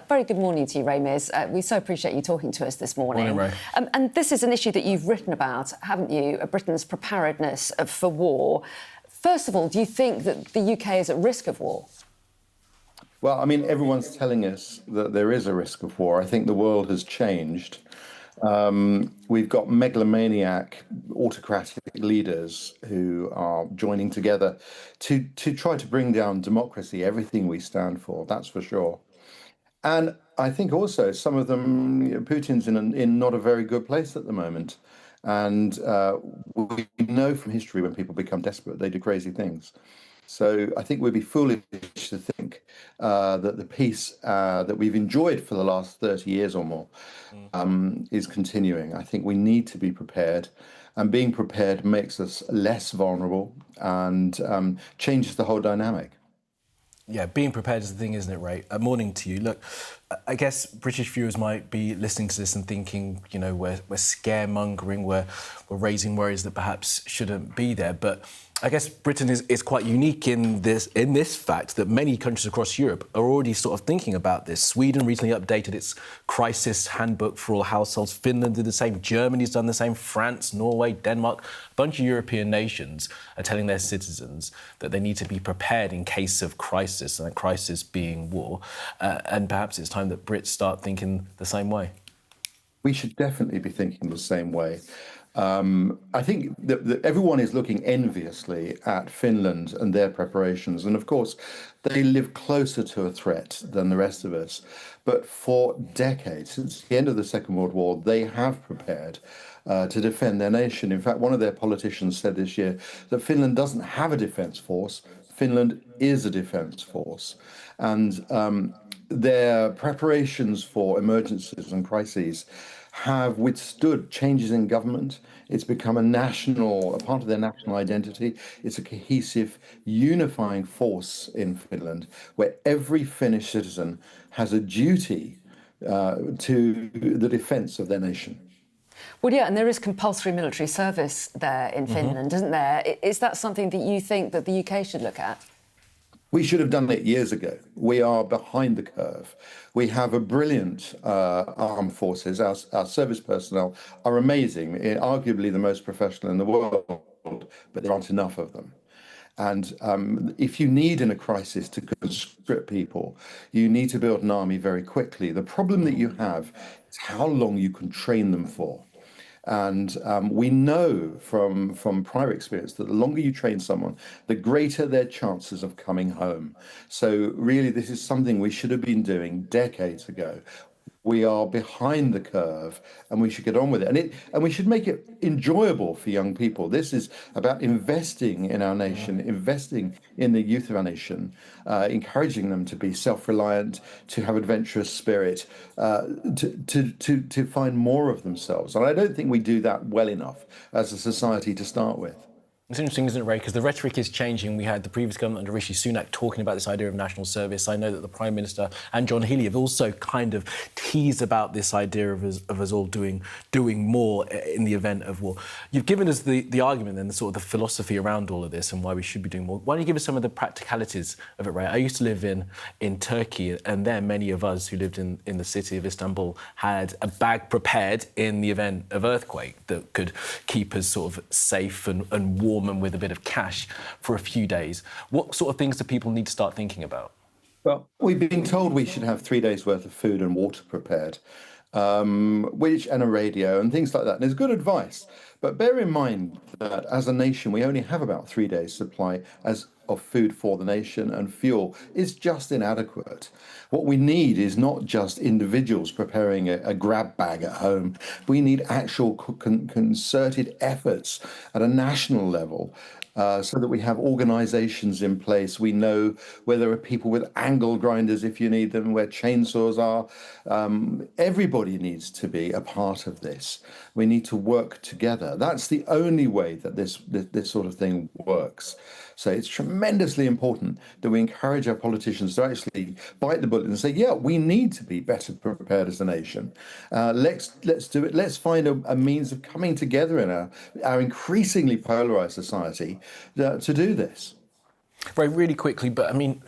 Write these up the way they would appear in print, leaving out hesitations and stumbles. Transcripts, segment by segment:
Very good morning to you, Ray Mears. We so appreciate you talking to us this morning. Morning, Ray. And this is an issue that you've written about, haven't you? Britain's preparedness for war. First of all, do you think that the UK is at risk of war? Well, I mean, everyone's telling us that there is a risk of war. I think the world has changed. We've got megalomaniac, autocratic leaders who are joining together to try to bring down democracy, everything we stand for, that's for sure. And I think also some of them, Putin's in not a very good place at the moment. And we know from history when people become desperate, they do crazy things. So I think we'd be foolish to think that the peace that we've enjoyed for the last 30 years or more is continuing. I think we need to be prepared. And being prepared makes us less vulnerable and changes the whole dynamic. Yeah, being prepared is the thing, isn't it, Ray? Morning to you. Look, I guess British viewers might be listening to this and thinking, you know, we're scaremongering, we're raising worries that perhaps shouldn't be there. But I guess Britain is quite unique in this fact that many countries across Europe are already sort of thinking about this. Sweden recently updated its crisis handbook for all households. Finland did the same. Germany's done the same. France, Norway, Denmark, a bunch of European nations are telling their citizens that they need to be prepared in case of crisis, and that crisis being war. And perhaps it's time that Brits start thinking the same way. We should definitely be thinking the same way. I think that everyone is looking enviously at Finland and their preparations. And of course, they live closer to a threat than the rest of us. But for decades, since the end of the Second World War, they have prepared to defend their nation. In fact, one of their politicians said this year that Finland doesn't have a defence force. Finland is a defence force. And their preparations for emergencies and crises have withstood changes in government. It's become a part of their national identity. It's a cohesive, unifying force in Finland, where every Finnish citizen has a duty to the defence of their nation. Well, yeah, and there is compulsory military service there in Finland, isn't there? Is that something that you think that the UK should look at? We should have done it years ago. We are behind the curve. We have a brilliant armed forces. Our service personnel are amazing, arguably the most professional in the world, but there aren't enough of them. And if you need in a crisis to conscript people, you need to build an army very quickly. The problem that you have is how long you can train them for. And we know from prior experience that the longer you train someone, the greater their chances of coming home. So really, this is something we should have been doing decades ago. We are behind the curve and we should get on with it. And we should make it enjoyable for young people. This is about investing in our nation, investing in the youth of our nation, encouraging them to be self-reliant, to have adventurous spirit, to find more of themselves. And I don't think we do that well enough as a society to start with. It's interesting, isn't it, Ray? Because the rhetoric is changing. We had the previous government under Rishi Sunak talking about this idea of national service. I know that the Prime Minister and John Healey have also kind of teased about this idea of us all doing more in the event of war. You've given us the argument and the sort of the philosophy around all of this and why we should be doing more. Why don't you give us some of the practicalities of it, Ray? I used to live in Turkey, and there many of us who lived in the city of Istanbul had a bag prepared in the event of earthquake that could keep us sort of safe and warm and with a bit of cash for a few days. What sort of things do people need to start thinking about? Well, we've been told we should have 3 days worth of food and water prepared, and a radio and things like that. And it's good advice. But bear in mind that as a nation, we only have about 3 days supply of food for the nation, and fuel is just inadequate. What we need is not just individuals preparing a grab bag at home. We need actual concerted efforts at a national level so that we have organizations in place. We know where there are people with angle grinders if you need them, where chainsaws are. Everybody needs to be a part of this. We need to work together. That's the only way that this sort of thing works. So it's tremendously important that we encourage our politicians to actually bite the bullet and say, yeah, we need to be better prepared as a nation. Let's do it. Let's find a means of coming together in our increasingly polarized society to do this. Very really quickly, but I mean,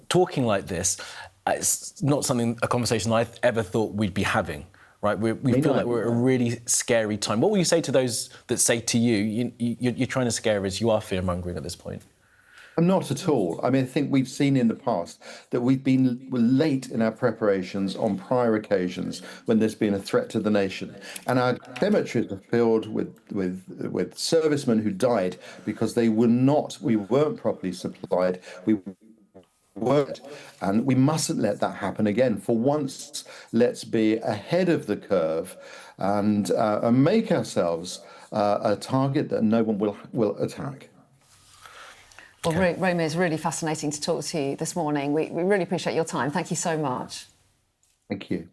talking like this, it's not a conversation I ever thought we'd be having. Right, we feel like we're at a really scary time. What will you say to those that say to you're trying to scare us, you are fear-mongering at this point? Not at all. I mean, I think we've seen in the past that we're late in our preparations on prior occasions when there's been a threat to the nation, and our cemeteries are filled with servicemen who died because we weren't properly supplied. We weren't, and we mustn't let that happen again. For once, let's be ahead of the curve and make ourselves a target that no one will attack. Well, Ray Mears, really fascinating to talk to you this morning. We really appreciate your time. Thank you so much. Thank you.